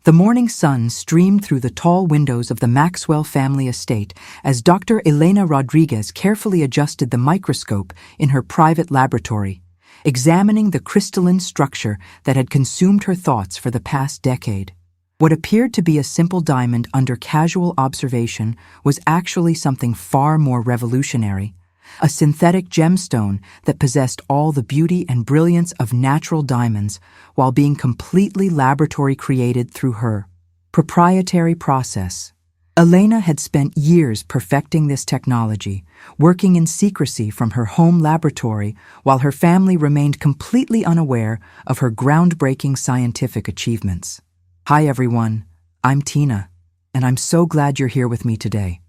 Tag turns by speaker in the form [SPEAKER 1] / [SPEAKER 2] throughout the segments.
[SPEAKER 1] The morning sun streamed through the tall windows of the Maxwell family estate as Dr. Elena Rodriguez carefully adjusted the microscope in her private laboratory, examining the crystalline structure that had consumed her thoughts for the past decade. What appeared to be a simple diamond under casual observation was actually something far more revolutionary, a synthetic gemstone that possessed all the beauty and brilliance of natural diamonds while being completely laboratory created through her proprietary process. Elena had spent years perfecting this technology, working in secrecy from her home laboratory while her family remained completely unaware of her groundbreaking scientific achievements. Hi everyone, I'm Tina, and I'm so glad you're here with me today.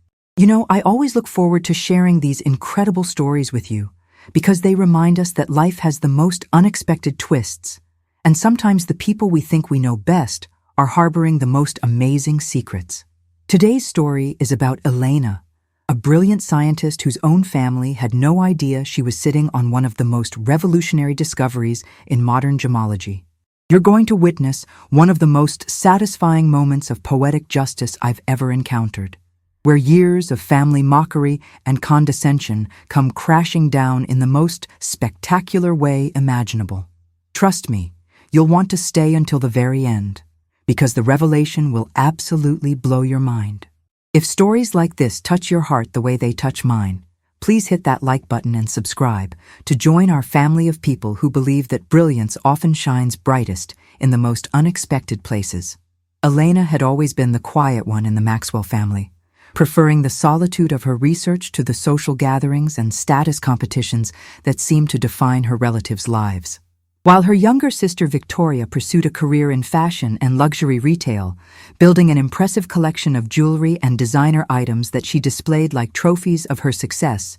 [SPEAKER 1] I always look forward to sharing these incredible stories with you because they remind us that life has the most unexpected twists, and sometimes the people we think we know best are harboring the most amazing secrets. Today's story is about Elena, a brilliant scientist whose own family had no idea she was sitting on one of the most revolutionary discoveries in modern gemology. You're going to witness one of the most satisfying moments of poetic justice I've ever encountered, where years of family mockery and condescension come crashing down in the most spectacular way imaginable. Trust me, you'll want to stay until the very end, because the revelation will absolutely blow your mind. If stories like this touch your heart the way they touch mine, please hit that like button and subscribe to join our family of people who believe that brilliance often shines brightest in the most unexpected places. Elena had always been the quiet one in the Maxwell family, preferring the solitude of her research to the social gatherings and status competitions that seemed to define her relatives' lives. While her younger sister Victoria pursued a career in fashion and luxury retail, building an impressive collection of jewelry and designer items that she displayed like trophies of her success,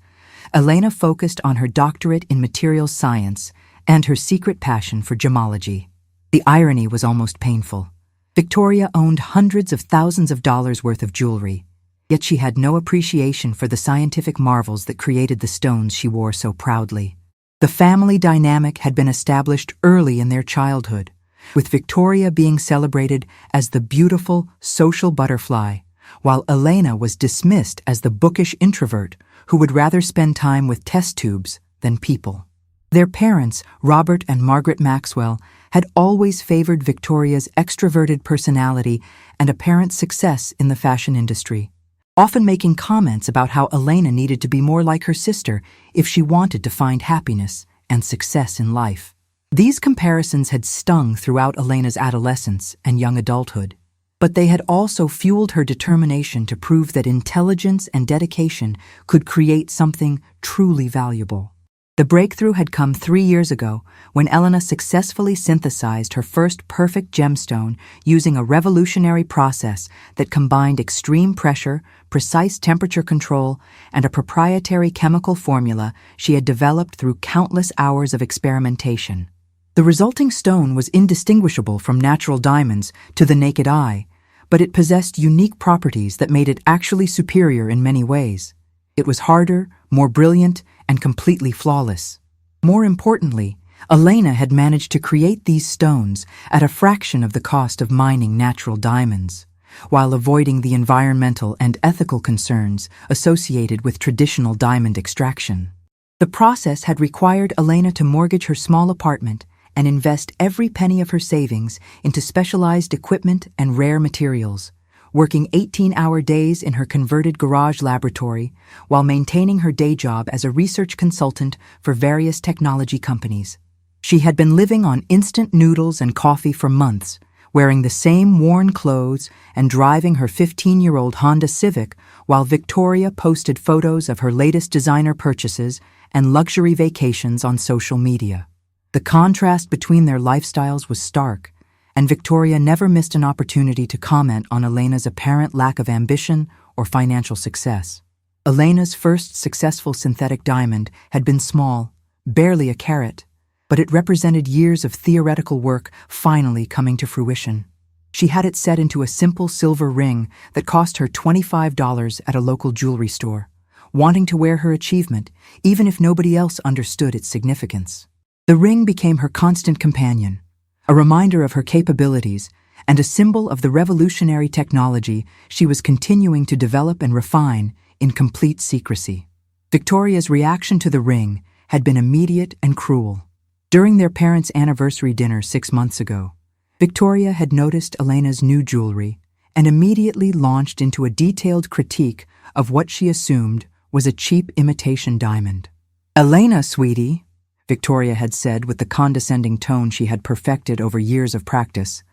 [SPEAKER 1] Elena focused on her doctorate in materials science and her secret passion for gemology. The irony was almost painful. Victoria owned hundreds of thousands of dollars worth of jewelry, yet she had no appreciation for the scientific marvels that created the stones she wore so proudly. The family dynamic had been established early in their childhood, with Victoria being celebrated as the beautiful, social butterfly, while Elena was dismissed as the bookish introvert who would rather spend time with test tubes than people. Their parents, Robert and Margaret Maxwell, had always favored Victoria's extroverted personality and apparent success in the fashion industry, often making comments about how Elena needed to be more like her sister if she wanted to find happiness and success in life. These comparisons had stung throughout Elena's adolescence and young adulthood, but they had also fueled her determination to prove that intelligence and dedication could create something truly valuable. The breakthrough had come 3 years ago when Elena successfully synthesized her first perfect gemstone using a revolutionary process that combined extreme pressure, precise temperature control, and a proprietary chemical formula she had developed through countless hours of experimentation. The resulting stone was indistinguishable from natural diamonds to the naked eye, but it possessed unique properties that made it actually superior in many ways. It was harder, more brilliant, and completely flawless. More importantly, Elena had managed to create these stones at a fraction of the cost of mining natural diamonds, while avoiding the environmental and ethical concerns associated with traditional diamond extraction. The process had required Elena to mortgage her small apartment and invest every penny of her savings into specialized equipment and rare materials, working 18-hour days in her converted garage laboratory while maintaining her day job as a research consultant for various technology companies. She had been living on instant noodles and coffee for months, wearing the same worn clothes and driving her 15-year-old Honda Civic while Victoria posted photos of her latest designer purchases and luxury vacations on social media. The contrast between their lifestyles was stark, and Victoria never missed an opportunity to comment on Elena's apparent lack of ambition or financial success. Elena's first successful synthetic diamond had been small, barely a carat, but it represented years of theoretical work finally coming to fruition. She had it set into a simple silver ring that cost her $25 at a local jewelry store, wanting to wear her achievement even if nobody else understood its significance. The ring became her constant companion, a reminder of her capabilities and a symbol of the revolutionary technology she was continuing to develop and refine in complete secrecy. Victoria's reaction to the ring had been immediate and cruel. During their parents' anniversary dinner 6 months ago, Victoria had noticed Elena's new jewelry and immediately launched into a detailed critique of what she assumed was a cheap imitation diamond. "Elena, sweetie," Victoria had said with the condescending tone she had perfected over years of practice,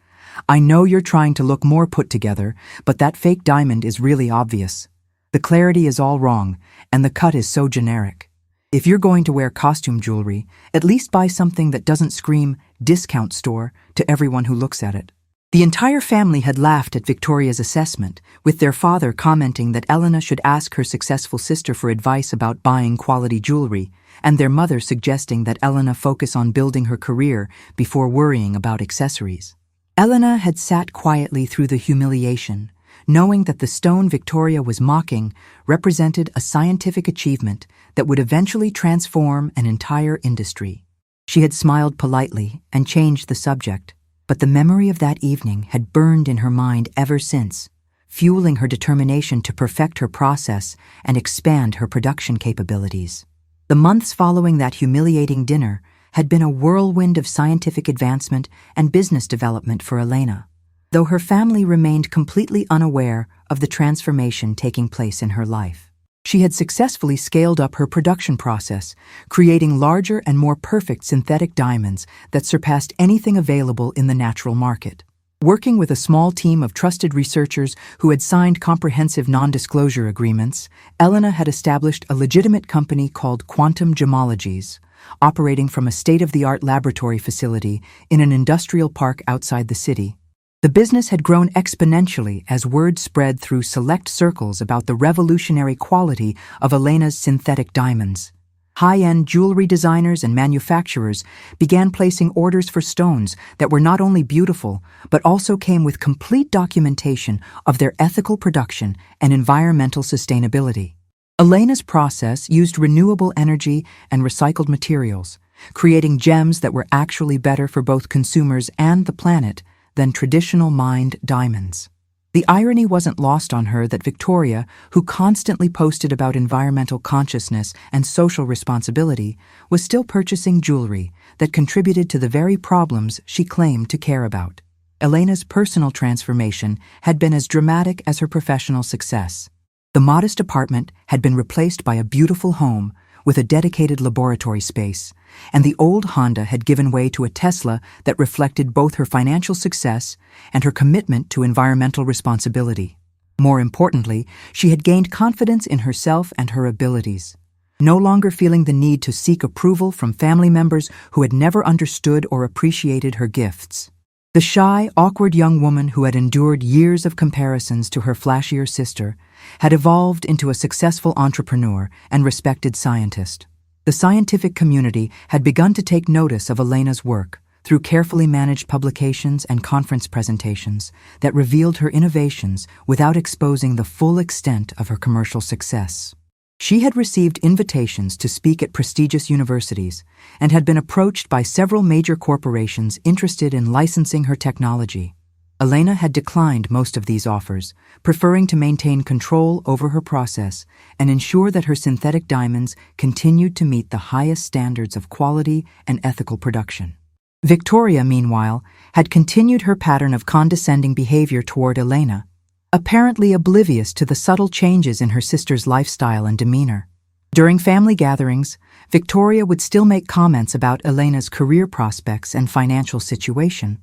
[SPEAKER 1] "I know you're trying to look more put together, but that fake diamond is really obvious. The clarity is all wrong, and the cut is so generic. If you're going to wear costume jewelry, at least buy something that doesn't scream discount store to everyone who looks at it." The entire family had laughed at Victoria's assessment, with their father commenting that Elena should ask her successful sister for advice about buying quality jewelry, and their mother suggesting that Elena focus on building her career before worrying about accessories. Elena had sat quietly through the humiliation, knowing that the stone Victoria was mocking represented a scientific achievement that would eventually transform an entire industry. She had smiled politely and changed the subject, but the memory of that evening had burned in her mind ever since, fueling her determination to perfect her process and expand her production capabilities. The months following that humiliating dinner had been a whirlwind of scientific advancement and business development for Elena, though her family remained completely unaware of the transformation taking place in her life. She had successfully scaled up her production process, creating larger and more perfect synthetic diamonds that surpassed anything available in the natural market. Working with a small team of trusted researchers who had signed comprehensive non-disclosure agreements, Elena had established a legitimate company called Quantum Gemologies, operating from a state-of-the-art laboratory facility in an industrial park outside the city. The business had grown exponentially as word spread through select circles about the revolutionary quality of Elena's synthetic diamonds. High-end jewelry designers and manufacturers began placing orders for stones that were not only beautiful, but also came with complete documentation of their ethical production and environmental sustainability. Elena's process used renewable energy and recycled materials, creating gems that were actually better for both consumers and the planet than traditional mined diamonds. The irony wasn't lost on her that Victoria, who constantly posted about environmental consciousness and social responsibility, was still purchasing jewelry that contributed to the very problems she claimed to care about. Elena's personal transformation had been as dramatic as her professional success. The modest apartment had been replaced by a beautiful home with a dedicated laboratory space, and the old Honda had given way to a Tesla that reflected both her financial success and her commitment to environmental responsibility. More importantly, she had gained confidence in herself and her abilities, no longer feeling the need to seek approval from family members who had never understood or appreciated her gifts. The shy, awkward young woman who had endured years of comparisons to her flashier sister had evolved into a successful entrepreneur and respected scientist. The scientific community had begun to take notice of Elena's work through carefully managed publications and conference presentations that revealed her innovations without exposing the full extent of her commercial success. She had received invitations to speak at prestigious universities and had been approached by several major corporations interested in licensing her technology. Elena had declined most of these offers, preferring to maintain control over her process and ensure that her synthetic diamonds continued to meet the highest standards of quality and ethical production. Victoria, meanwhile, had continued her pattern of condescending behavior toward Elena, apparently oblivious to the subtle changes in her sister's lifestyle and demeanor. During family gatherings, Victoria would still make comments about Elena's career prospects and financial situation,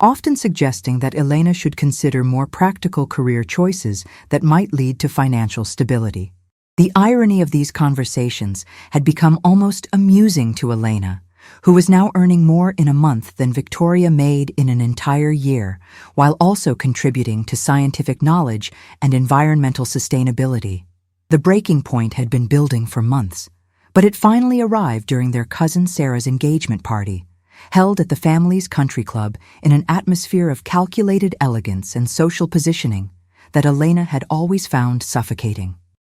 [SPEAKER 1] often suggesting that Elena should consider more practical career choices that might lead to financial stability. The irony of these conversations had become almost amusing to Elena, who was now earning more in a month than Victoria made in an entire year, while also contributing to scientific knowledge and environmental sustainability. The breaking point had been building for months, but it finally arrived during their cousin Sarah's engagement party, held at the family's country club in an atmosphere of calculated elegance and social positioning that Elena had always found suffocating.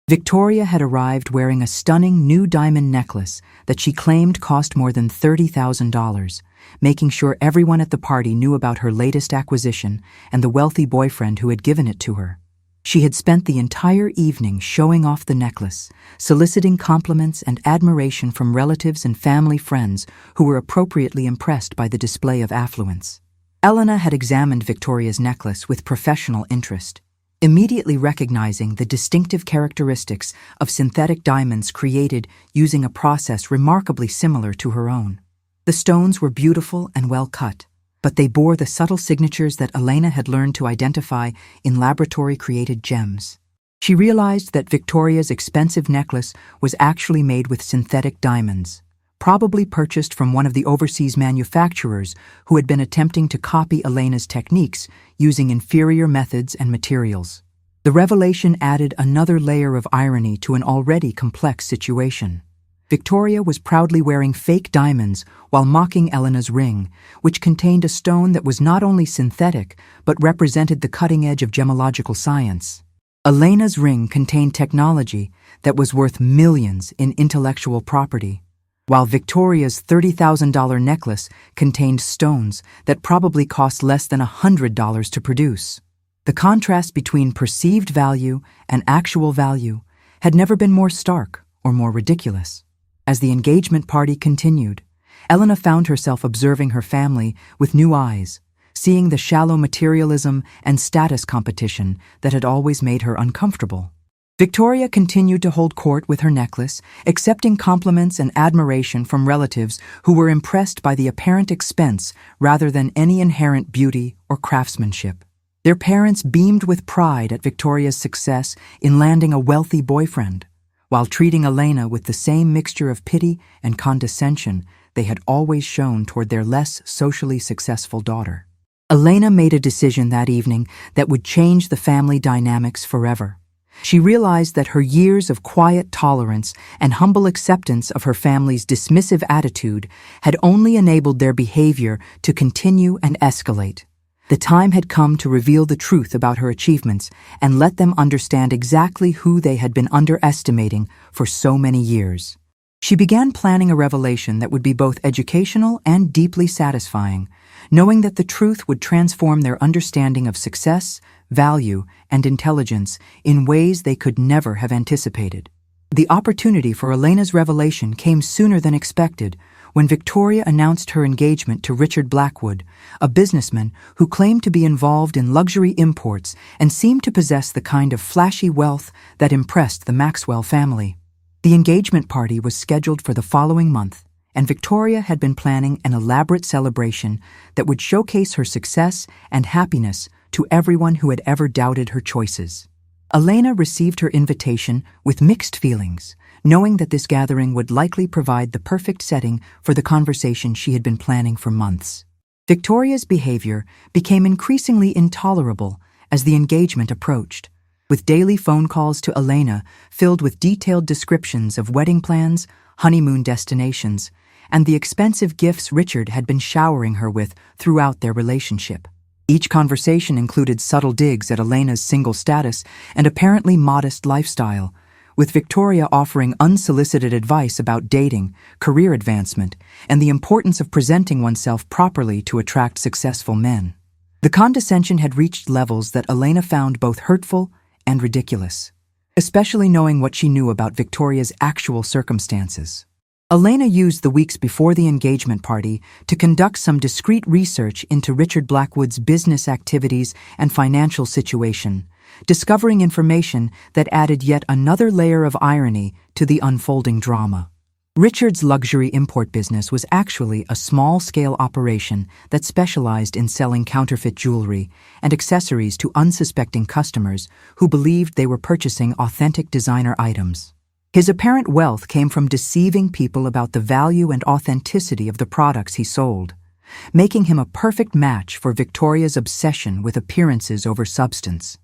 [SPEAKER 1] Victoria had arrived wearing a stunning new diamond necklace that she claimed cost more than $30,000, making sure everyone at the party knew about her latest acquisition and the wealthy boyfriend who had given it to her. She had spent the entire evening showing off the necklace, soliciting compliments and admiration from relatives and family friends who were appropriately impressed by the display of affluence. Elena had examined Victoria's necklace with professional interest, immediately recognizing the distinctive characteristics of synthetic diamonds created using a process remarkably similar to her own. The stones were beautiful and well cut, but they bore the subtle signatures that Elena had learned to identify in laboratory-created gems. She realized that Victoria's expensive necklace was actually made with synthetic diamonds, probably purchased from one of the overseas manufacturers who had been attempting to copy Elena's techniques using inferior methods and materials. The revelation added another layer of irony to an already complex situation. Victoria was proudly wearing fake diamonds while mocking Elena's ring, which contained a stone that was not only synthetic but represented the cutting edge of gemological science. Elena's ring contained technology that was worth millions in intellectual property, while Victoria's $30,000 necklace contained stones that probably cost less than $100 to produce. The contrast between perceived value and actual value had never been more stark or more ridiculous. As the engagement party continued, Elena found herself observing her family with new eyes, seeing the shallow materialism and status competition that had always made her uncomfortable. Victoria continued to hold court with her necklace, accepting compliments and admiration from relatives who were impressed by the apparent expense rather than any inherent beauty or craftsmanship. Their parents beamed with pride at Victoria's success in landing a wealthy boyfriend, while treating Elena with the same mixture of pity and condescension they had always shown toward their less socially successful daughter. Elena made a decision that evening that would change the family dynamics forever. She realized that her years of quiet tolerance and humble acceptance of her family's dismissive attitude had only enabled their behavior to continue and escalate. The time had come to reveal the truth about her achievements and let them understand exactly who they had been underestimating for so many years. She began planning a revelation that would be both educational and deeply satisfying, knowing that the truth would transform their understanding of success, value, and intelligence in ways they could never have anticipated. The opportunity for Elena's revelation came sooner than expected when Victoria announced her engagement to Richard Blackwood, a businessman who claimed to be involved in luxury imports and seemed to possess the kind of flashy wealth that impressed the Maxwell family. The engagement party was scheduled for the following month, and Victoria had been planning an elaborate celebration that would showcase her success and happiness to everyone who had ever doubted her choices. Elena received her invitation with mixed feelings, knowing that this gathering would likely provide the perfect setting for the conversation she had been planning for months. Victoria's behavior became increasingly intolerable as the engagement approached, with daily phone calls to Elena filled with detailed descriptions of wedding plans, honeymoon destinations, and the expensive gifts Richard had been showering her with throughout their relationship. Each conversation included subtle digs at Elena's single status and apparently modest lifestyle, with Victoria offering unsolicited advice about dating, career advancement, and the importance of presenting oneself properly to attract successful men. The condescension had reached levels that Elena found both hurtful and ridiculous, especially knowing what she knew about Victoria's actual circumstances. Elena used the weeks before the engagement party to conduct some discreet research into Richard Blackwood's business activities and financial situation, discovering information that added yet another layer of irony to the unfolding drama. Richard's luxury import business was actually a small-scale operation that specialized in selling counterfeit jewelry and accessories to unsuspecting customers who believed they were purchasing authentic designer items. His apparent wealth came from deceiving people about the value and authenticity of the products he sold, making him a perfect match for Victoria's obsession with appearances over substance.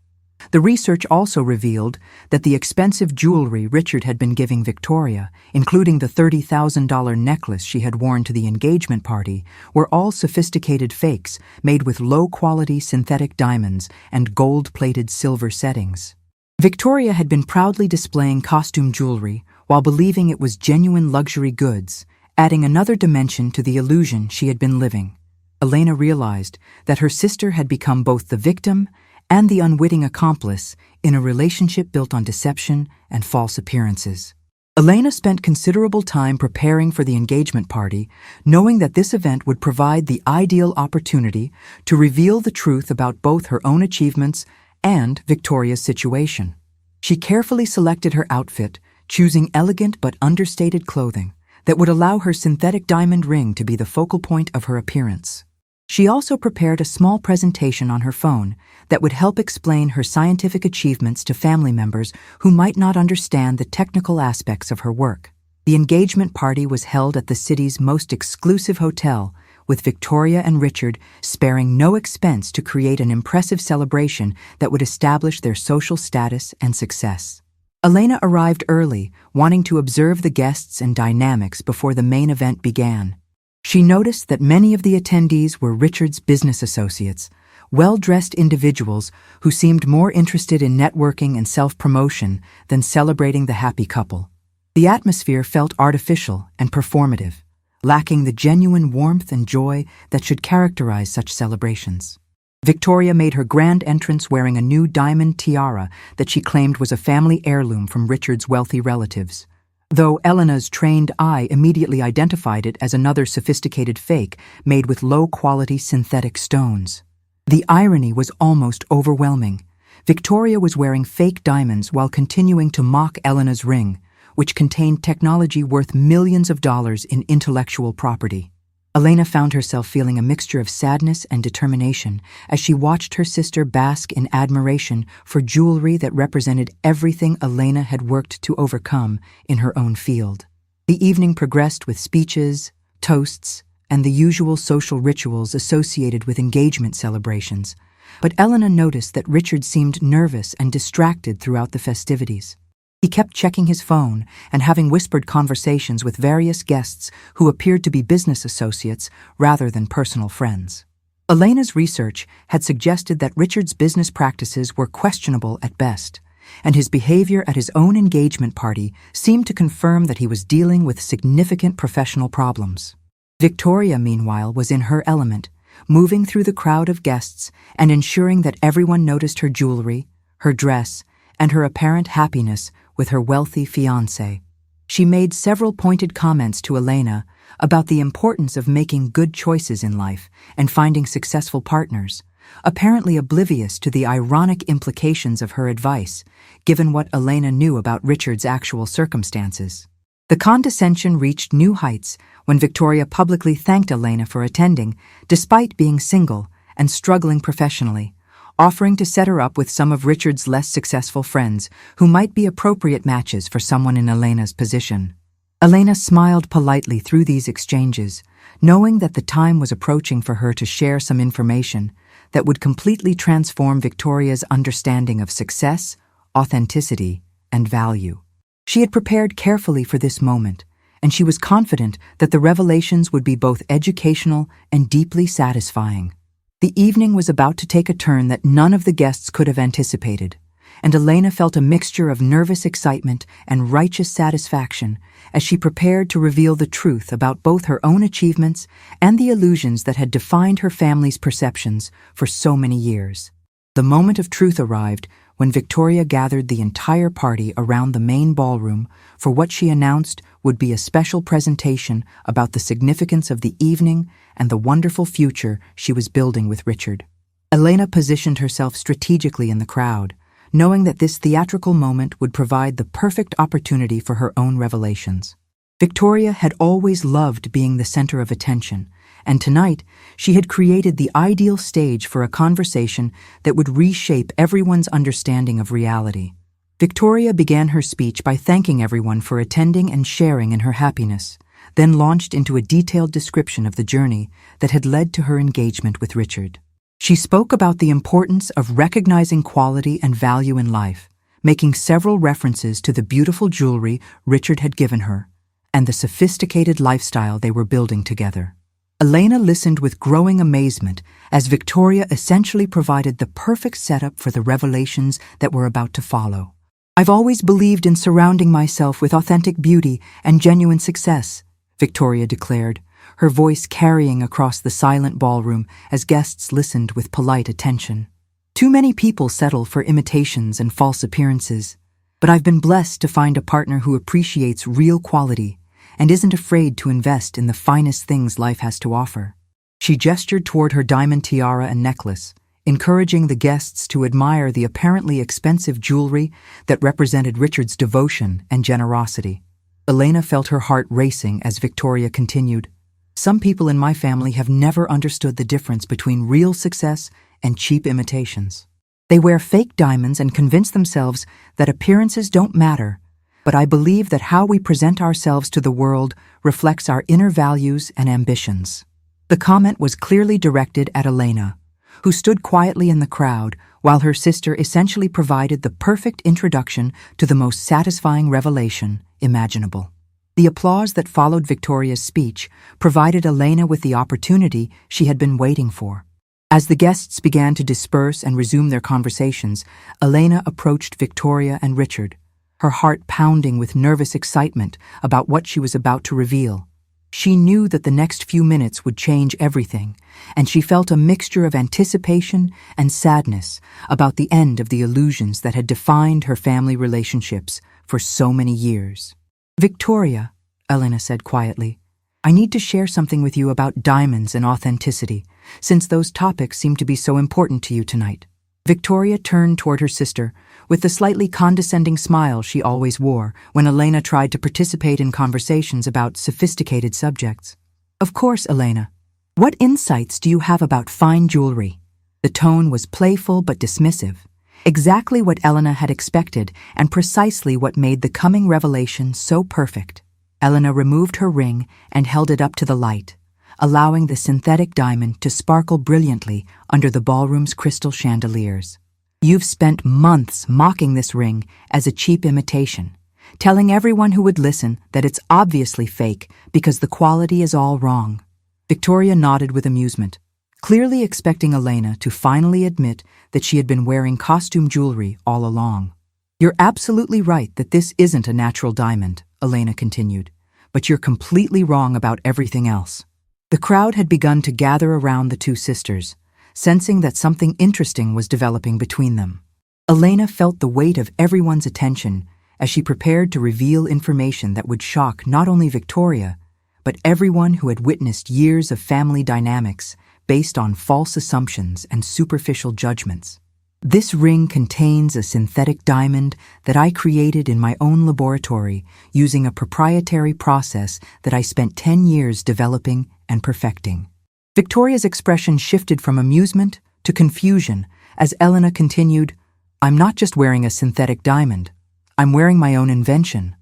[SPEAKER 1] The research also revealed that the expensive jewelry Richard had been giving Victoria, including the $30,000 necklace she had worn to the engagement party, were all sophisticated fakes made with low-quality synthetic diamonds and gold-plated silver settings. Victoria had been proudly displaying costume jewelry while believing it was genuine luxury goods, adding another dimension to the illusion she had been living. Elena realized that her sister had become both the victim and the unwitting accomplice in a relationship built on deception and false appearances. Elena spent considerable time preparing for the engagement party, knowing that this event would provide the ideal opportunity to reveal the truth about both her own achievements and Victoria's situation. She carefully selected her outfit, choosing elegant but understated clothing that would allow her synthetic diamond ring to be the focal point of her appearance. She also prepared a small presentation on her phone that would help explain her scientific achievements to family members who might not understand the technical aspects of her work. The engagement party was held at the city's most exclusive hotel, with Victoria and Richard sparing no expense to create an impressive celebration that would establish their social status and success. Elena arrived early, wanting to observe the guests and dynamics before the main event began. She noticed that many of the attendees were Richard's business associates, well-dressed individuals who seemed more interested in networking and self-promotion than celebrating the happy couple. The atmosphere felt artificial and performative, lacking the genuine warmth and joy that should characterize such celebrations. Victoria made her grand entrance wearing a new diamond tiara that she claimed was a family heirloom from Richard's wealthy relatives, though Elena's trained eye immediately identified it as another sophisticated fake made with low-quality synthetic stones. The irony was almost overwhelming. Victoria was wearing fake diamonds while continuing to mock Elena's ring, which contained technology worth millions of dollars in intellectual property. Elena found herself feeling a mixture of sadness and determination as she watched her sister bask in admiration for jewelry that represented everything Elena had worked to overcome in her own field. The evening progressed with speeches, toasts, and the usual social rituals associated with engagement celebrations, but Elena noticed that Richard seemed nervous and distracted throughout the festivities. He kept checking his phone and having whispered conversations with various guests who appeared to be business associates rather than personal friends. Elena's research had suggested that Richard's business practices were questionable at best, and his behavior at his own engagement party seemed to confirm that he was dealing with significant professional problems. Victoria, meanwhile, was in her element, moving through the crowd of guests and ensuring that everyone noticed her jewelry, her dress, and her apparent happiness with her wealthy fiancé. She made several pointed comments to Elena about the importance of making good choices in life and finding successful partners, apparently oblivious to the ironic implications of her advice, given what Elena knew about Richard's actual circumstances. The condescension reached new heights when Victoria publicly thanked Elena for attending, despite being single and struggling professionally, offering to set her up with some of Richard's less successful friends who might be appropriate matches for someone in Elena's position. Elena smiled politely through these exchanges, knowing that the time was approaching for her to share some information that would completely transform Victoria's understanding of success, authenticity, and value. She had prepared carefully for this moment, and she was confident that the revelations would be both educational and deeply satisfying. The evening was about to take a turn that none of the guests could have anticipated, and Elena felt a mixture of nervous excitement and righteous satisfaction as she prepared to reveal the truth about both her own achievements and the illusions that had defined her family's perceptions for so many years. The moment of truth arrived when Victoria gathered the entire party around the main ballroom for what she announced would be a special presentation about the significance of the evening and the wonderful future she was building with Richard. Elena positioned herself strategically in the crowd, knowing that this theatrical moment would provide the perfect opportunity for her own revelations. Victoria had always loved being the center of attention, and tonight she had created the ideal stage for a conversation that would reshape everyone's understanding of reality. Victoria began her speech by thanking everyone for attending and sharing in her happiness, then launched into a detailed description of the journey that had led to her engagement with Richard. She spoke about the importance of recognizing quality and value in life, making several references to the beautiful jewelry Richard had given her and the sophisticated lifestyle they were building together. Elena listened with growing amazement as Victoria essentially provided the perfect setup for the revelations that were about to follow. "I've always believed in surrounding myself with authentic beauty and genuine success," Victoria declared, her voice carrying across the silent ballroom as guests listened with polite attention. Too many people settle for imitations and false appearances, but I've been blessed to find a partner who appreciates real quality and isn't afraid to invest in the finest things life has to offer. She gestured toward her diamond tiara and necklace, encouraging the guests to admire the apparently expensive jewelry that represented Richard's devotion and generosity. Elena felt her heart racing as Victoria continued. Some people in my family have never understood the difference between real success and cheap imitations. They wear fake diamonds and convince themselves that appearances don't matter, but I believe that how we present ourselves to the world reflects our inner values and ambitions. The comment was clearly directed at Elena, who stood quietly in the crowd while her sister essentially provided the perfect introduction to the most satisfying revelation imaginable. The applause that followed Victoria's speech provided Elena with the opportunity she had been waiting for. As the guests began to disperse and resume their conversations, Elena approached Victoria and Richard, her heart pounding with nervous excitement about what she was about to reveal. She knew that the next few minutes would change everything, and she felt a mixture of anticipation and sadness about the end of the illusions that had defined her family relationships for so many years. "Victoria," Elena said quietly, "I need to share something with you about diamonds and authenticity, since those topics seem to be so important to you tonight." Victoria turned toward her sister with the slightly condescending smile she always wore when Elena tried to participate in conversations about sophisticated subjects. "Of course, Elena. What insights do you have about fine jewelry?" The tone was playful but dismissive, exactly what Elena had expected and precisely what made the coming revelation so perfect. Elena removed her ring and held it up to the light, allowing the synthetic diamond to sparkle brilliantly under the ballroom's crystal chandeliers. "You've spent months mocking this ring as a cheap imitation, telling everyone who would listen that it's obviously fake because the quality is all wrong." Victoria nodded with amusement, clearly expecting Elena to finally admit that she had been wearing costume jewelry all along. "You're absolutely right that this isn't a natural diamond," Elena continued, "but you're completely wrong about everything else." The crowd had begun to gather around the two sisters, sensing that something interesting was developing between them. Elena felt the weight of everyone's attention as she prepared to reveal information that would shock not only Victoria, but everyone who had witnessed years of family dynamics based on false assumptions and superficial judgments. "This ring contains a synthetic diamond that I created in my own laboratory using a proprietary process that I spent 10 years developing and perfecting." Victoria's expression shifted from amusement to confusion as Elena continued, "I'm not just wearing a synthetic diamond. I'm wearing my own invention.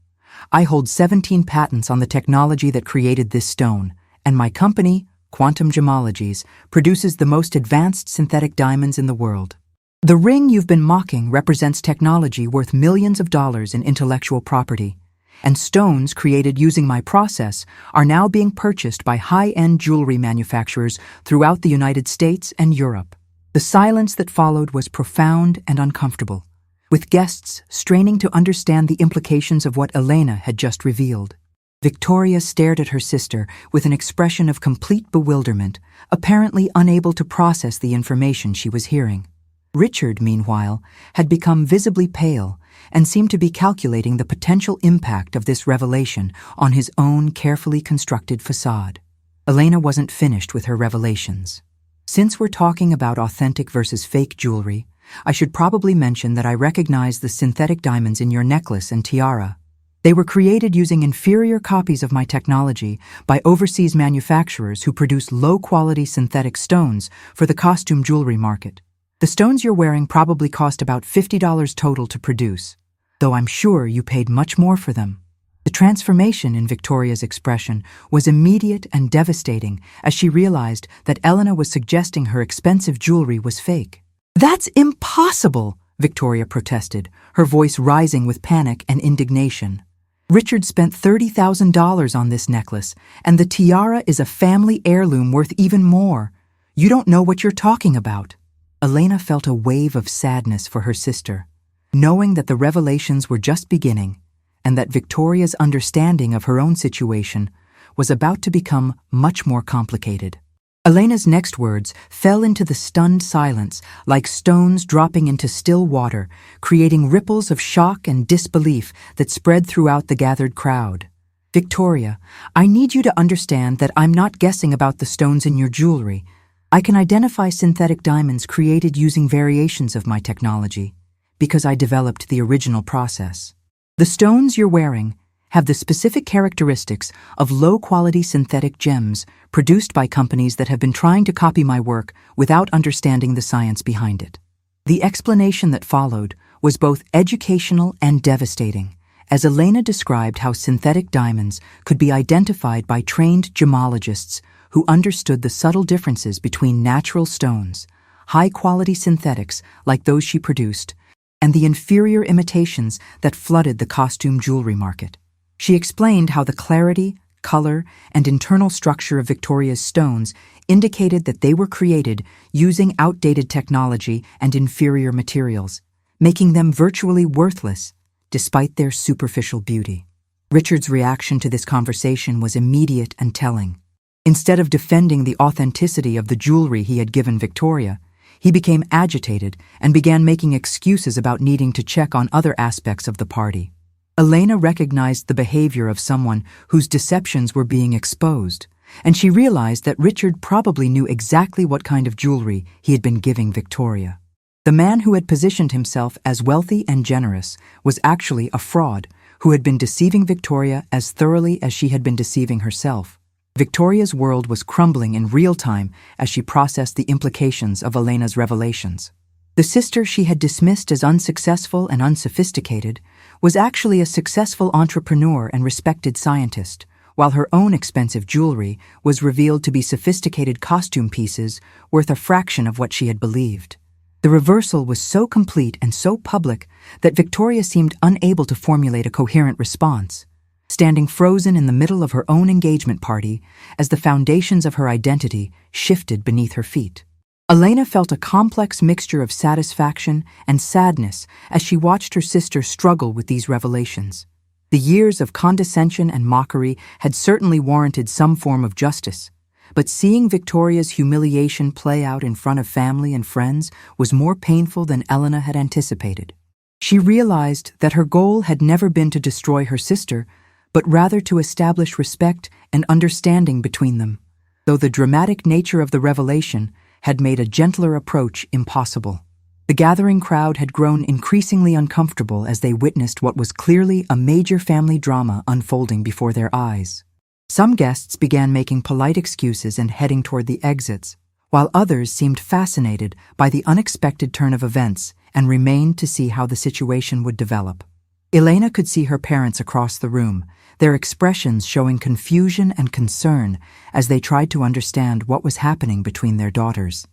[SPEAKER 1] I hold 17 patents on the technology that created this stone, and my company, Quantum Gemologies, produces the most advanced synthetic diamonds in the world. The ring you've been mocking represents technology worth millions of dollars in intellectual property, and stones created using my process are now being purchased by high-end jewelry manufacturers throughout the United States and Europe." The silence that followed was profound and uncomfortable, with guests straining to understand the implications of what Elena had just revealed. Victoria stared at her sister with an expression of complete bewilderment, apparently unable to process the information she was hearing. Richard, meanwhile, had become visibly pale and seemed to be calculating the potential impact of this revelation on his own carefully constructed facade. Elena wasn't finished with her revelations. "Since we're talking about authentic versus fake jewelry, I should probably mention that I recognize the synthetic diamonds in your necklace and tiara. They were created using inferior copies of my technology by overseas manufacturers who produce low-quality synthetic stones for the costume jewelry market. The stones you're wearing probably cost about $50 total to produce, though I'm sure you paid much more for them." The transformation in Victoria's expression was immediate and devastating as she realized that Elena was suggesting her expensive jewelry was fake. "That's impossible!" Victoria protested, her voice rising with panic and indignation. "Richard spent $30,000 on this necklace, and the tiara is a family heirloom worth even more. You don't know what you're talking about." Elena felt a wave of sadness for her sister, knowing that the revelations were just beginning and that Victoria's understanding of her own situation was about to become much more complicated. Elena's next words fell into the stunned silence like stones dropping into still water, creating ripples of shock and disbelief that spread throughout the gathered crowd. "Victoria, I need you to understand that I'm not guessing about the stones in your jewelry. I can identify synthetic diamonds created using variations of my technology, because I developed the original process. The stones you're wearing have the specific characteristics of low-quality synthetic gems produced by companies that have been trying to copy my work without understanding the science behind it." The explanation that followed was both educational and devastating, as Elena described how synthetic diamonds could be identified by trained gemologists who understood the subtle differences between natural stones, high-quality synthetics like those she produced, and the inferior imitations that flooded the costume jewelry market. She explained how the clarity, color, and internal structure of Victoria's stones indicated that they were created using outdated technology and inferior materials, making them virtually worthless despite their superficial beauty. Richard's reaction to this conversation was immediate and telling. Instead of defending the authenticity of the jewelry he had given Victoria, he became agitated and began making excuses about needing to check on other aspects of the party. Elena recognized the behavior of someone whose deceptions were being exposed, and she realized that Richard probably knew exactly what kind of jewelry he had been giving Victoria. The man who had positioned himself as wealthy and generous was actually a fraud who had been deceiving Victoria as thoroughly as she had been deceiving herself. Victoria's world was crumbling in real time as she processed the implications of Elena's revelations. The sister she had dismissed as unsuccessful and unsophisticated was actually a successful entrepreneur and respected scientist, while her own expensive jewelry was revealed to be sophisticated costume pieces worth a fraction of what she had believed. The reversal was so complete and so public that Victoria seemed unable to formulate a coherent response, standing frozen in the middle of her own engagement party as the foundations of her identity shifted beneath her feet. Elena felt a complex mixture of satisfaction and sadness as she watched her sister struggle with these revelations. The years of condescension and mockery had certainly warranted some form of justice, but seeing Victoria's humiliation play out in front of family and friends was more painful than Elena had anticipated. She realized that her goal had never been to destroy her sister, but rather to establish respect and understanding between them, though the dramatic nature of the revelation had made a gentler approach impossible. The gathering crowd had grown increasingly uncomfortable as they witnessed what was clearly a major family drama unfolding before their eyes. Some guests began making polite excuses and heading toward the exits, while others seemed fascinated by the unexpected turn of events and remained to see how the situation would develop. Elena could see her parents across the room, their expressions showing confusion and concern as they tried to understand what was happening between their daughters.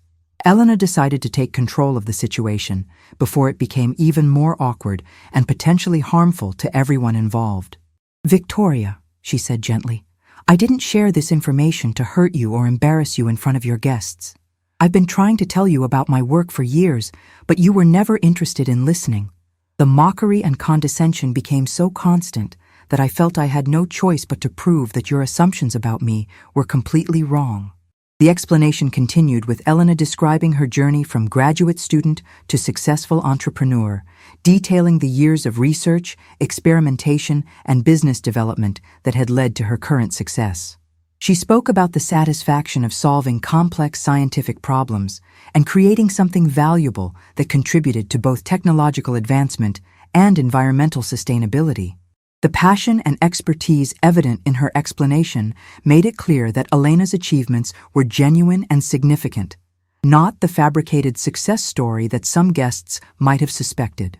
[SPEAKER 1] Elena decided to take control of the situation before it became even more awkward and potentially harmful to everyone involved. "Victoria," she said gently, "I didn't share this information to hurt you or embarrass you in front of your guests. I've been trying to tell you about my work for years, but you were never interested in listening. The mockery and condescension became so constant that I felt I had no choice but to prove that your assumptions about me were completely wrong." The explanation continued with Elena describing her journey from graduate student to successful entrepreneur, detailing the years of research, experimentation, and business development that had led to her current success. She spoke about the satisfaction of solving complex scientific problems and creating something valuable that contributed to both technological advancement and environmental sustainability. The passion and expertise evident in her explanation made it clear that Elena's achievements were genuine and significant, not the fabricated success story that some guests might have suspected.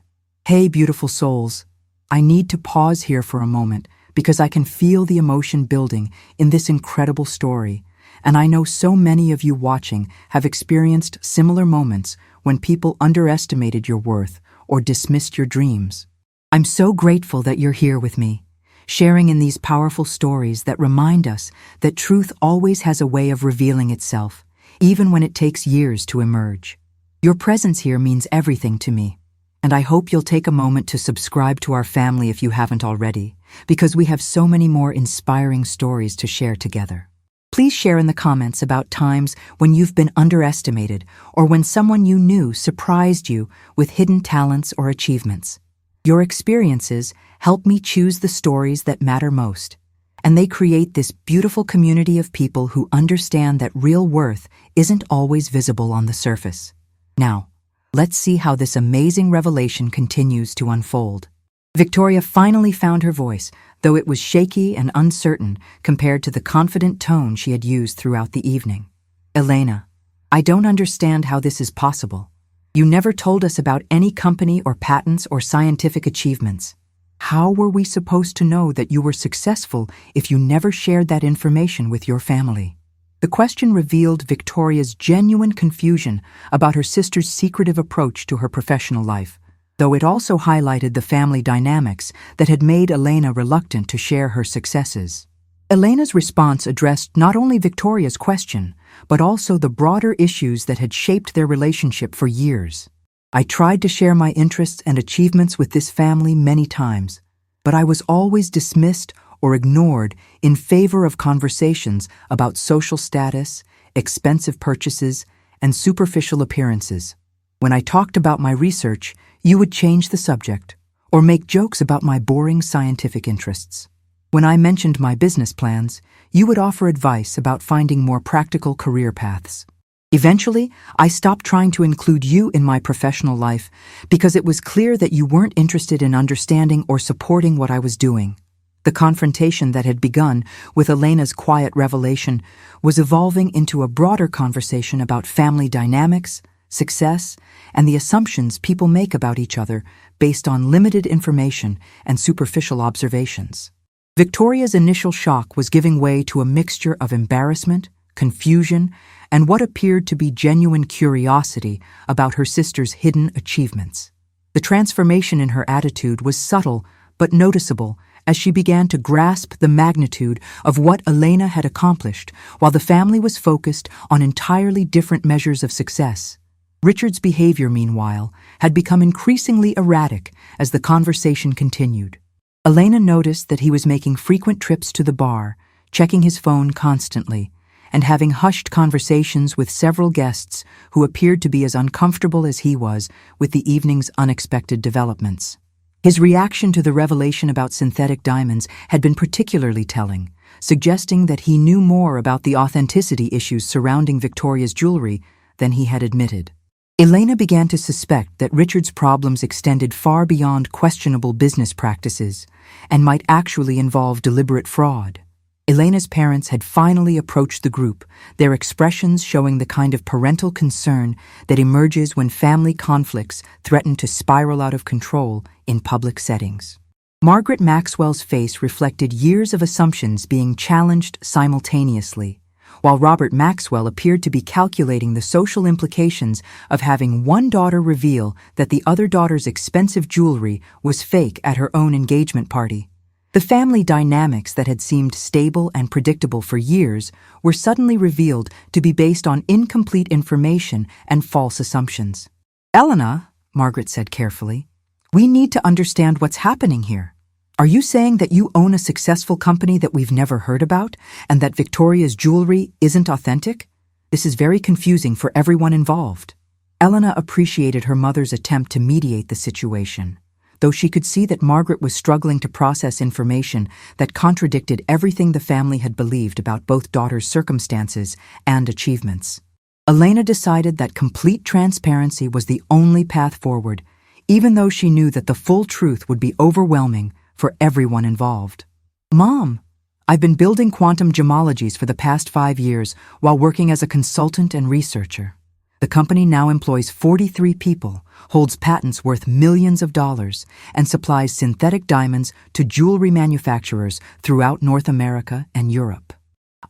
[SPEAKER 1] "Hey, beautiful souls, I need to pause here for a moment because I can feel the emotion building in this incredible story, and I know so many of you watching have experienced similar moments when people underestimated your worth or dismissed your dreams. I'm so grateful that you're here with me, sharing in these powerful stories that remind us that truth always has a way of revealing itself, even when it takes years to emerge. Your presence here means everything to me. And I hope you'll take a moment to subscribe to our family if you haven't already, because we have so many more inspiring stories to share together. Please share in the comments about times when you've been underestimated or when someone you knew surprised you with hidden talents or achievements. Your experiences help me choose the stories that matter most, and they create this beautiful community of people who understand that real worth isn't always visible on the surface. Now, let's see how this amazing revelation continues to unfold. Victoria finally found her voice, though it was shaky and uncertain compared to the confident tone she had used throughout the evening. "Elena, I don't understand how this is possible. You never told us about any company or patents or scientific achievements. How were we supposed to know that you were successful if you never shared that information with your family?" The question revealed Victoria's genuine confusion about her sister's secretive approach to her professional life, though it also highlighted the family dynamics that had made Elena reluctant to share her successes. Elena's response addressed not only Victoria's question, but also the broader issues that had shaped their relationship for years. "I tried to share my interests and achievements with this family many times, but I was always dismissed or ignored in favor of conversations about social status, expensive purchases, and superficial appearances. When I talked about my research, you would change the subject or make jokes about my boring scientific interests. When I mentioned my business plans, you would offer advice about finding more practical career paths. Eventually, I stopped trying to include you in my professional life because it was clear that you weren't interested in understanding or supporting what I was doing." The confrontation that had begun with Elena's quiet revelation was evolving into a broader conversation about family dynamics, success, and the assumptions people make about each other based on limited information and superficial observations. Victoria's initial shock was giving way to a mixture of embarrassment, confusion, and what appeared to be genuine curiosity about her sister's hidden achievements. The transformation in her attitude was subtle but noticeable as she began to grasp the magnitude of what Elena had accomplished while the family was focused on entirely different measures of success. Richard's behavior, meanwhile, had become increasingly erratic as the conversation continued. Elena noticed that he was making frequent trips to the bar, checking his phone constantly, and having hushed conversations with several guests who appeared to be as uncomfortable as he was with the evening's unexpected developments. His reaction to the revelation about synthetic diamonds had been particularly telling, suggesting that he knew more about the authenticity issues surrounding Victoria's jewelry than he had admitted. Elena began to suspect that Richard's problems extended far beyond questionable business practices and might actually involve deliberate fraud. Elena's parents had finally approached the group, their expressions showing the kind of parental concern that emerges when family conflicts threaten to spiral out of control in public settings. Margaret Maxwell's face reflected years of assumptions being challenged simultaneously, while Robert Maxwell appeared to be calculating the social implications of having one daughter reveal that the other daughter's expensive jewelry was fake at her own engagement party. The family dynamics that had seemed stable and predictable for years were suddenly revealed to be based on incomplete information and false assumptions. "Elena," Margaret said carefully, "we need to understand what's happening here. Are you saying that you own a successful company that we've never heard about and that Victoria's jewelry isn't authentic? This is very confusing for everyone involved." Elena appreciated her mother's attempt to mediate the situation, though she could see that Margaret was struggling to process information that contradicted everything the family had believed about both daughters' circumstances and achievements. Elena decided that complete transparency was the only path forward, even though she knew that the full truth would be overwhelming for everyone involved. "Mom, I've been building quantum gemologies for the past 5 years while working as a consultant and researcher. The company now employs 43 people, holds patents worth millions of dollars, and supplies synthetic diamonds to jewelry manufacturers throughout North America and Europe.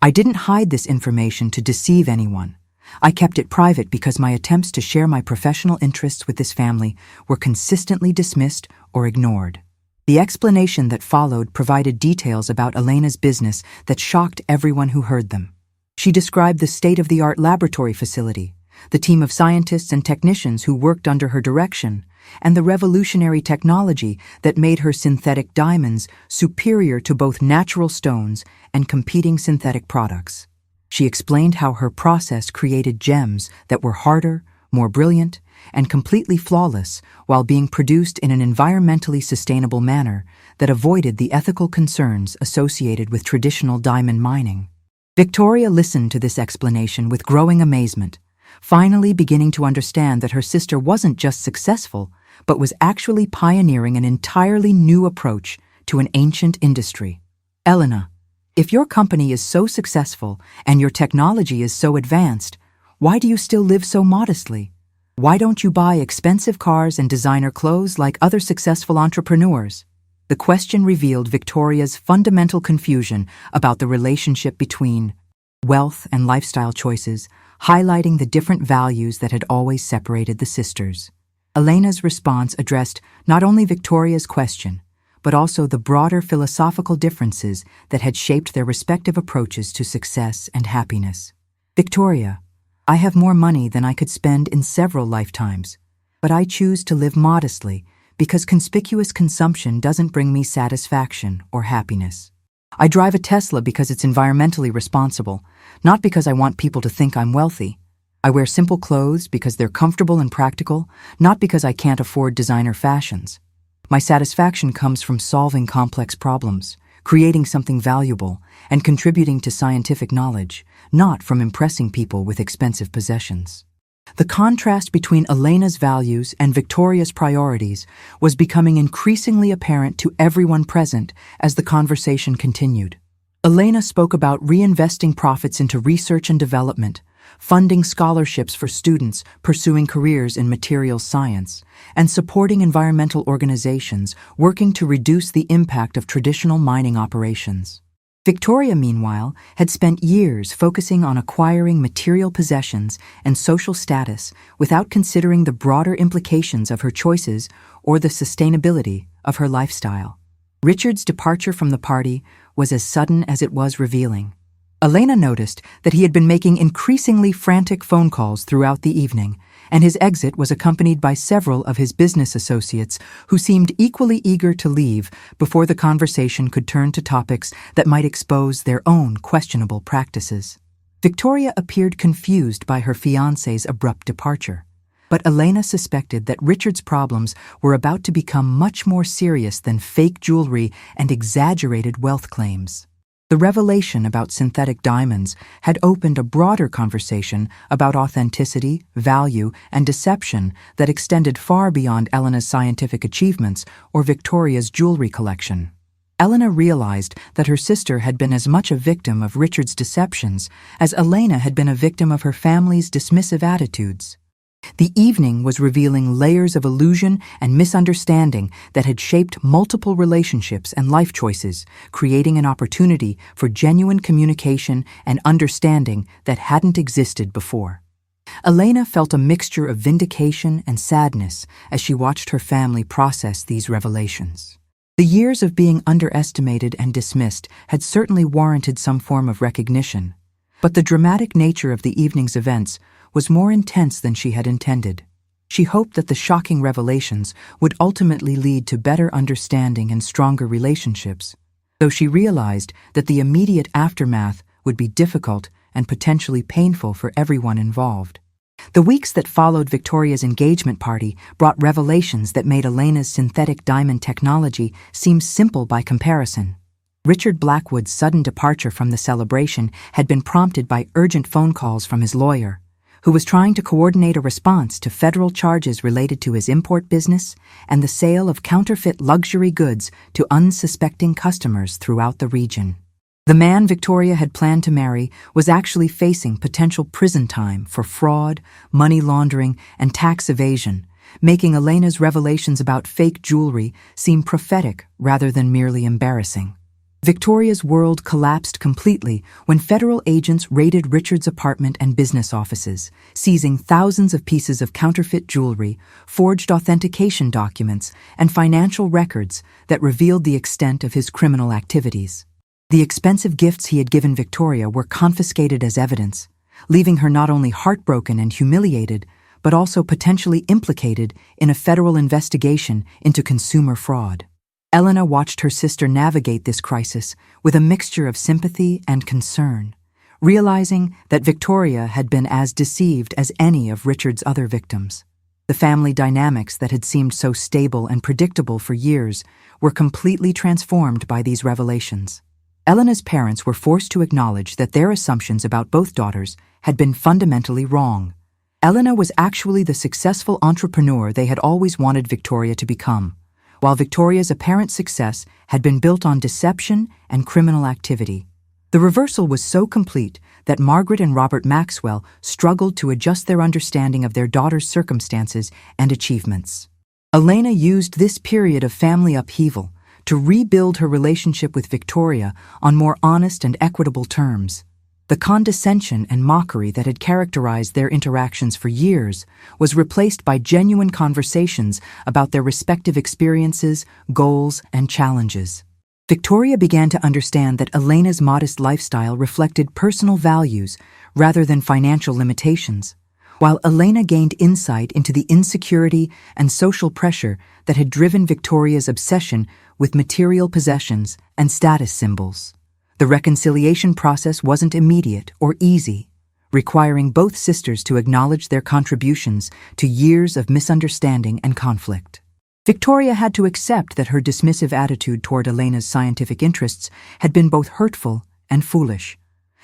[SPEAKER 1] I didn't hide this information to deceive anyone. I kept it private because my attempts to share my professional interests with this family were consistently dismissed or ignored." The explanation that followed provided details about Elena's business that shocked everyone who heard them. She described the state-of-the-art laboratory facility, the team of scientists and technicians who worked under her direction, and the revolutionary technology that made her synthetic diamonds superior to both natural stones and competing synthetic products. She explained how her process created gems that were harder, more brilliant, and completely flawless while being produced in an environmentally sustainable manner that avoided the ethical concerns associated with traditional diamond mining. Victoria listened to this explanation with growing amazement, finally beginning to understand that her sister wasn't just successful, but was actually pioneering an entirely new approach to an ancient industry. Elena, if your company is so successful and your technology is so advanced, why do you still live so modestly? Why don't you buy expensive cars and designer clothes like other successful entrepreneurs? The question revealed Victoria's fundamental confusion about the relationship between wealth and lifestyle choices, highlighting the different values that had always separated the sisters. Elena's response addressed not only Victoria's question, but also the broader philosophical differences that had shaped their respective approaches to success and happiness. Victoria, I have more money than I could spend in several lifetimes, but I choose to live modestly because conspicuous consumption doesn't bring me satisfaction or happiness. I drive a Tesla because it's environmentally responsible, not because I want people to think I'm wealthy. I wear simple clothes because they're comfortable and practical, not because I can't afford designer fashions. My satisfaction comes from solving complex problems, creating something valuable, and contributing to scientific knowledge, not from impressing people with expensive possessions. The contrast between Elena's values and Victoria's priorities was becoming increasingly apparent to everyone present as the conversation continued. Elena spoke about reinvesting profits into research and development, funding scholarships for students pursuing careers in materials science, and supporting environmental organizations working to reduce the impact of traditional mining operations. Victoria, meanwhile, had spent years focusing on acquiring material possessions and social status without considering the broader implications of her choices or the sustainability of her lifestyle. Richard's departure from the party was as sudden as it was revealing. Elena noticed that he had been making increasingly frantic phone calls throughout the evening, and his exit was accompanied by several of his business associates who seemed equally eager to leave before the conversation could turn to topics that might expose their own questionable practices. Victoria appeared confused by her fiancé's abrupt departure, but Elena suspected that Richard's problems were about to become much more serious than fake jewelry and exaggerated wealth claims. The revelation about synthetic diamonds had opened a broader conversation about authenticity, value, and deception that extended far beyond Elena's scientific achievements or Victoria's jewelry collection. Elena realized that her sister had been as much a victim of Richard's deceptions as Elena had been a victim of her family's dismissive attitudes. The evening was revealing layers of illusion and misunderstanding that had shaped multiple relationships and life choices, creating an opportunity for genuine communication and understanding that hadn't existed before. Elena felt a mixture of vindication and sadness as she watched her family process these revelations. The years of being underestimated and dismissed had certainly warranted some form of recognition, but the dramatic nature of the evening's events was more intense than she had intended. She hoped that the shocking revelations would ultimately lead to better understanding and stronger relationships, though she realized that the immediate aftermath would be difficult and potentially painful for everyone involved. The weeks that followed Victoria's engagement party brought revelations that made Elena's synthetic diamond technology seem simple by comparison. Richard Blackwood's sudden departure from the celebration had been prompted by urgent phone calls from his lawyer, who was trying to coordinate a response to federal charges related to his import business and the sale of counterfeit luxury goods to unsuspecting customers throughout the region. The man Victoria had planned to marry was actually facing potential prison time for fraud, money laundering, and tax evasion, making Elena's revelations about fake jewelry seem prophetic rather than merely embarrassing. Victoria's world collapsed completely when federal agents raided Richard's apartment and business offices, seizing thousands of pieces of counterfeit jewelry, forged authentication documents, and financial records that revealed the extent of his criminal activities. The expensive gifts he had given Victoria were confiscated as evidence, leaving her not only heartbroken and humiliated, but also potentially implicated in a federal investigation into consumer fraud. Elena watched her sister navigate this crisis with a mixture of sympathy and concern, realizing that Victoria had been as deceived as any of Richard's other victims. The family dynamics that had seemed so stable and predictable for years were completely transformed by these revelations. Elena's parents were forced to acknowledge that their assumptions about both daughters had been fundamentally wrong. Elena was actually the successful entrepreneur they had always wanted Victoria to become, while Victoria's apparent success had been built on deception and criminal activity. The reversal was so complete that Margaret and Robert Maxwell struggled to adjust their understanding of their daughter's circumstances and achievements. Elena used this period of family upheaval to rebuild her relationship with Victoria on more honest and equitable terms. The condescension and mockery that had characterized their interactions for years was replaced by genuine conversations about their respective experiences, goals, and challenges. Victoria began to understand that Elena's modest lifestyle reflected personal values rather than financial limitations, while Elena gained insight into the insecurity and social pressure that had driven Victoria's obsession with material possessions and status symbols. The reconciliation process wasn't immediate or easy, requiring both sisters to acknowledge their contributions to years of misunderstanding and conflict. Victoria had to accept that her dismissive attitude toward Elena's scientific interests had been both hurtful and foolish,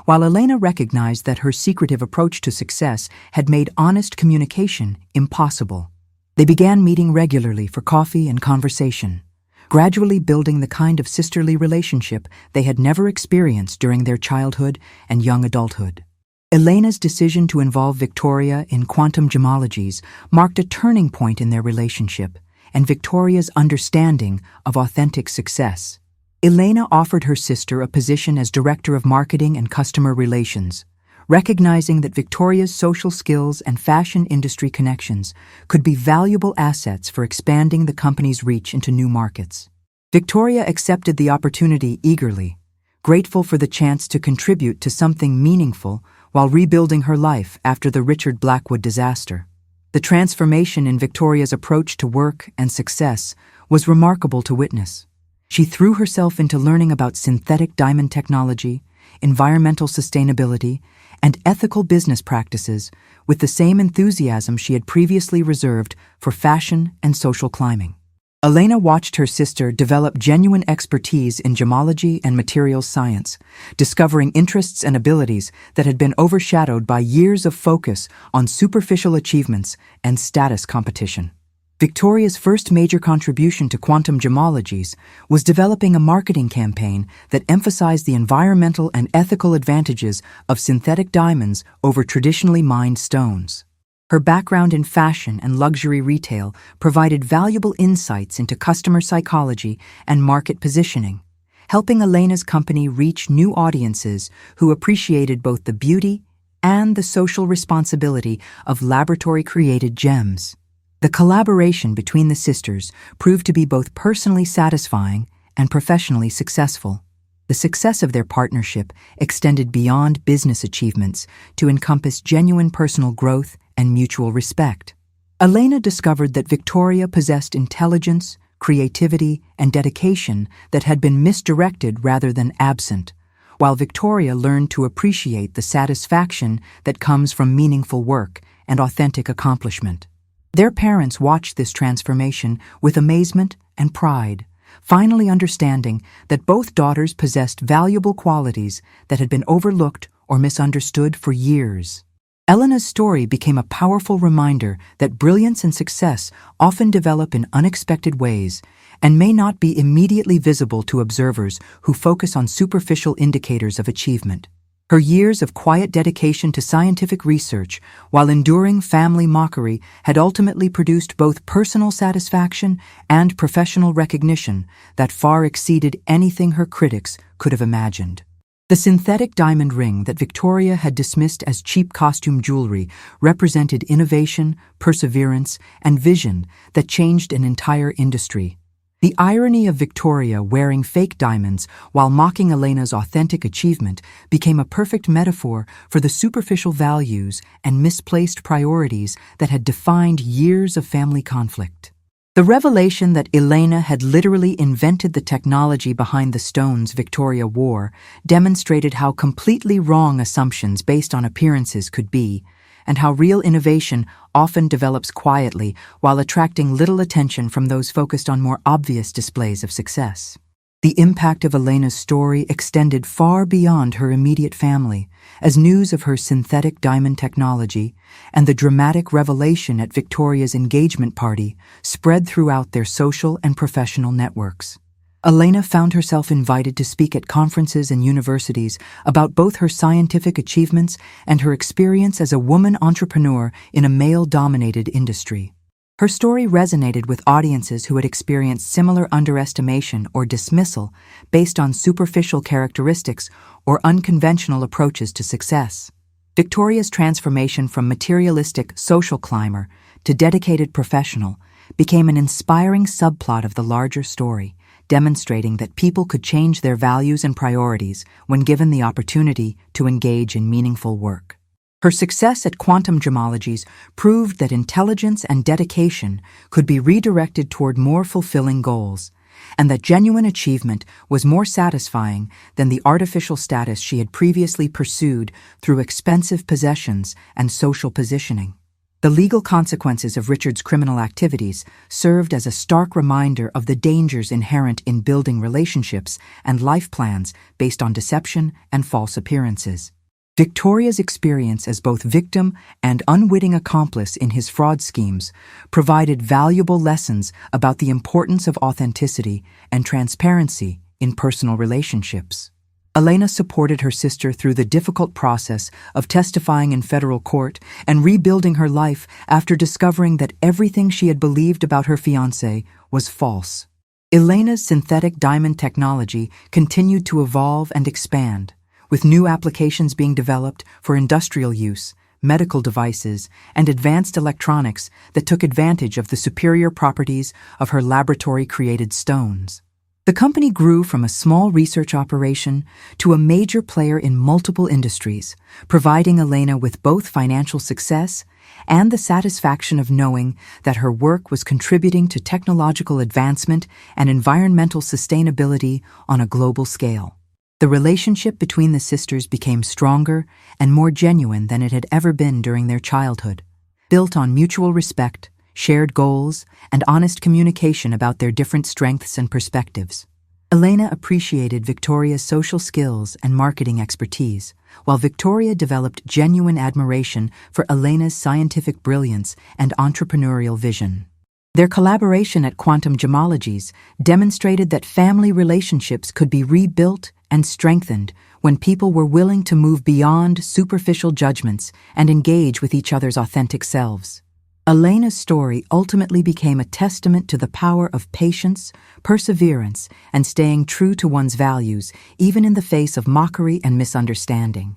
[SPEAKER 1] while Elena recognized that her secretive approach to success had made honest communication impossible. They began meeting regularly for coffee and conversation, gradually building the kind of sisterly relationship they had never experienced during their childhood and young adulthood. Elena's decision to involve Victoria in quantum gemologies marked a turning point in their relationship and Victoria's understanding of authentic success. Elena offered her sister a position as Director of Marketing and Customer Relations, recognizing that Victoria's social skills and fashion industry connections could be valuable assets for expanding the company's reach into new markets. Victoria accepted the opportunity eagerly, grateful for the chance to contribute to something meaningful while rebuilding her life after the Richard Blackwood disaster. The transformation in Victoria's approach to work and success was remarkable to witness. She threw herself into learning about synthetic diamond technology, environmental sustainability, and ethical business practices with the same enthusiasm she had previously reserved for fashion and social climbing. Elena watched her sister develop genuine expertise in gemology and materials science, discovering interests and abilities that had been overshadowed by years of focus on superficial achievements and status competition. Victoria's first major contribution to quantum gemologies was developing a marketing campaign that emphasized the environmental and ethical advantages of synthetic diamonds over traditionally mined stones. Her background in fashion and luxury retail provided valuable insights into customer psychology and market positioning, helping Elena's company reach new audiences who appreciated both the beauty and the social responsibility of laboratory-created gems. The collaboration between the sisters proved to be both personally satisfying and professionally successful. The success of their partnership extended beyond business achievements to encompass genuine personal growth and mutual respect. Elena discovered that Victoria possessed intelligence, creativity, and dedication that had been misdirected rather than absent, while Victoria learned to appreciate the satisfaction that comes from meaningful work and authentic accomplishment. Their parents watched this transformation with amazement and pride, finally understanding that both daughters possessed valuable qualities that had been overlooked or misunderstood for years. Elena's story became a powerful reminder that brilliance and success often develop in unexpected ways and may not be immediately visible to observers who focus on superficial indicators of achievement. Her years of quiet dedication to scientific research while enduring family mockery had ultimately produced both personal satisfaction and professional recognition that far exceeded anything her critics could have imagined. The synthetic diamond ring that Victoria had dismissed as cheap costume jewelry represented innovation, perseverance, and vision that changed an entire industry. The irony of Victoria wearing fake diamonds while mocking Elena's authentic achievement became a perfect metaphor for the superficial values and misplaced priorities that had defined years of family conflict. The revelation that Elena had literally invented the technology behind the stones Victoria wore demonstrated how completely wrong assumptions based on appearances could be, and how real innovation often develops quietly while attracting little attention from those focused on more obvious displays of success. The impact of Elena's story extended far beyond her immediate family, as news of her synthetic diamond technology and the dramatic revelation at Victoria's engagement party spread throughout their social and professional networks. Elena found herself invited to speak at conferences and universities about both her scientific achievements and her experience as a woman entrepreneur in a male-dominated industry. Her story resonated with audiences who had experienced similar underestimation or dismissal based on superficial characteristics or unconventional approaches to success. Victoria's transformation from materialistic social climber to dedicated professional became an inspiring subplot of the larger story, demonstrating that people could change their values and priorities when given the opportunity to engage in meaningful work. Her success at quantum gemologies proved that intelligence and dedication could be redirected toward more fulfilling goals, and that genuine achievement was more satisfying than the artificial status she had previously pursued through expensive possessions and social positioning. The legal consequences of Richard's criminal activities served as a stark reminder of the dangers inherent in building relationships and life plans based on deception and false appearances. Victoria's experience as both victim and unwitting accomplice in his fraud schemes provided valuable lessons about the importance of authenticity and transparency in personal relationships. Elena supported her sister through the difficult process of testifying in federal court and rebuilding her life after discovering that everything she had believed about her fiancé was false. Elena's synthetic diamond technology continued to evolve and expand, with new applications being developed for industrial use, medical devices, and advanced electronics that took advantage of the superior properties of her laboratory-created stones. The company grew from a small research operation to a major player in multiple industries, providing Elena with both financial success and the satisfaction of knowing that her work was contributing to technological advancement and environmental sustainability on a global scale. The relationship between the sisters became stronger and more genuine than it had ever been during their childhood, built on mutual respect, shared goals, and honest communication about their different strengths and perspectives. Elena appreciated Victoria's social skills and marketing expertise, while Victoria developed genuine admiration for Elena's scientific brilliance and entrepreneurial vision. Their collaboration at Quantum Gemologies demonstrated that family relationships could be rebuilt and strengthened when people were willing to move beyond superficial judgments and engage with each other's authentic selves. Elena's story ultimately became a testament to the power of patience, perseverance, and staying true to one's values, even in the face of mockery and misunderstanding.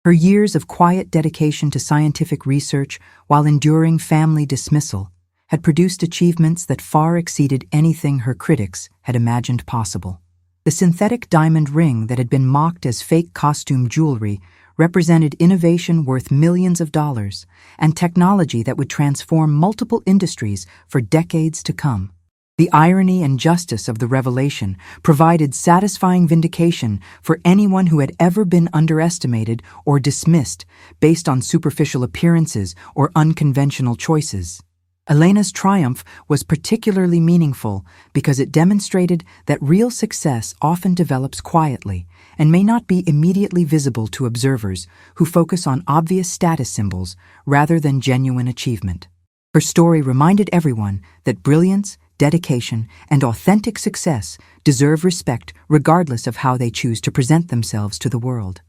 [SPEAKER 1] Her years of quiet dedication to scientific research while enduring family dismissal had produced achievements that far exceeded anything her critics had imagined possible. The synthetic diamond ring that had been mocked as fake costume jewelry represented innovation worth millions of dollars and technology that would transform multiple industries for decades to come. The irony and justice of the revelation provided satisfying vindication for anyone who had ever been underestimated or dismissed based on superficial appearances or unconventional choices. Elena's triumph was particularly meaningful because it demonstrated that real success often develops quietly and may not be immediately visible to observers who focus on obvious status symbols rather than genuine achievement. Her story reminded everyone that brilliance, dedication, and authentic success deserve respect regardless of how they choose to present themselves to the world.